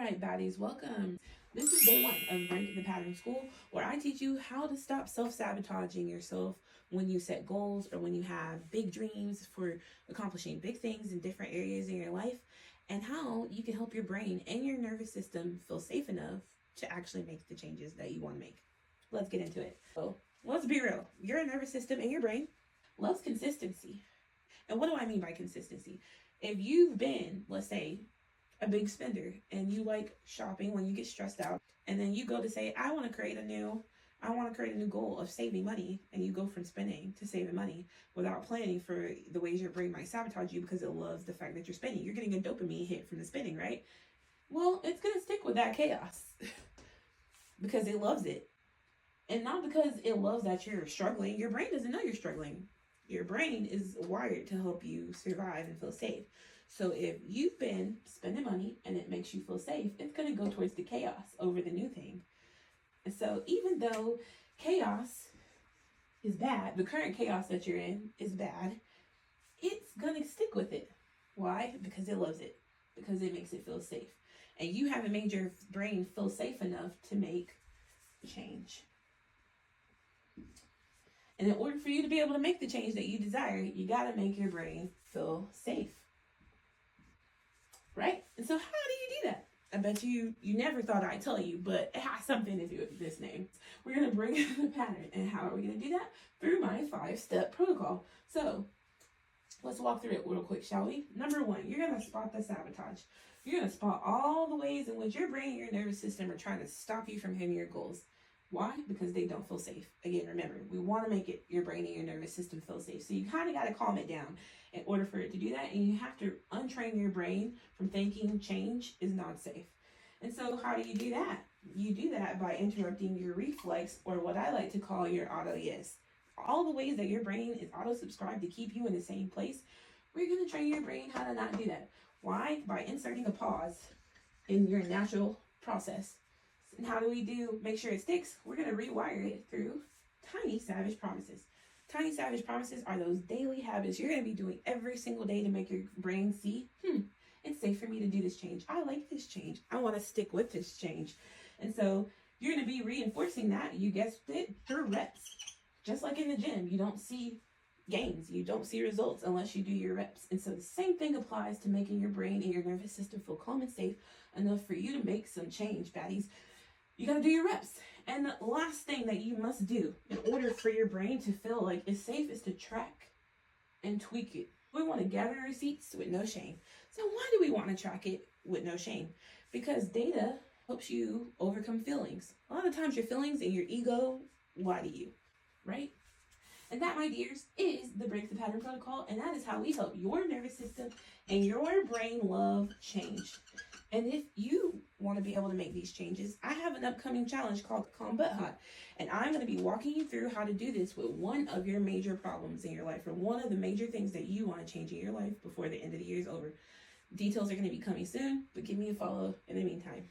right, baddies, welcome. This is day one of Break the Pattern School, where I teach you how to stop self-sabotaging yourself when you set goals or when you have big dreams for accomplishing big things in different areas in your life, and how you can help your brain and your nervous system feel safe enough to actually make the changes that you want to make. Let's get into it. So let's be real. Your nervous system and your brain loves consistency. And what do I mean by consistency? If you've been, let's say, a big spender and you like shopping when you get stressed out, and then you go to say, I want to create a new goal of saving money, and you go from spending to saving money without planning for the ways your brain might sabotage you because it loves the fact that you're spending. You're getting a dopamine hit from the spending, right? Well, it's going to stick with that chaos because it loves it. And not because it loves that you're struggling. Your brain doesn't know you're struggling. Your brain is wired to help you survive and feel safe. So if you've been spending money and it makes you feel safe, it's going to go towards the chaos over the new thing. And so even though chaos is bad, the current chaos that you're in is bad, it's going to stick with it. Why? Because it loves it. Because it makes it feel safe. And you haven't made your brain feel safe enough to make change. And in order for you to be able to make the change that you desire, you got to make your brain feel safe. Right? And so how do you do that? I bet you never thought I'd tell you, but it has something to do with this name. We're going to bring in the pattern. And how are we going to do that? Through my 5-step protocol. So let's walk through it real quick, shall we? Number one, you're going to spot the sabotage. You're going to spot all the ways in which your brain and your nervous system are trying to stop you from hitting your goals. Why? Because they don't feel safe. Again, remember, we want to make it your brain and your nervous system feel safe. So you kind of got to calm it down in order for it to do that. And you have to untrain your brain from thinking change is not safe. And so how do you do that? You do that by interrupting your reflex, or what I like to call your auto yes. All the ways that your brain is auto-subscribed to keep you in the same place, we're going to train your brain how to not do that. Why? By inserting a pause in your natural process. And how do we make sure it sticks? We're going to rewire it through tiny savage promises. Tiny savage promises are those daily habits you're going to be doing every single day to make your brain see, it's safe for me to do this change. I like this change. I want to stick with this change. And so you're going to be reinforcing that, you guessed it, through reps. Just like in the gym, you don't see gains. You don't see results unless you do your reps. And so the same thing applies to making your brain and your nervous system feel calm and safe enough for you to make some change, baddies. You got to do your reps. And the last thing that you must do in order for your brain to feel like it's safe is to track and tweak it. We want to gather receipts with no shame. So why do we want to track it with no shame? Because data helps you overcome feelings. A lot of times your feelings and your ego lie to you, right? And that, my dears, is the Break the Pattern Protocol. And that is how we help your nervous system and your brain love change. And if you want to be able to make these changes, I have an upcoming challenge called Calm But Hot. And I'm going to be walking you through how to do this with one of your major problems in your life, or one of the major things that you want to change in your life before the end of the year is over. Details are going to be coming soon, but give me a follow in the meantime.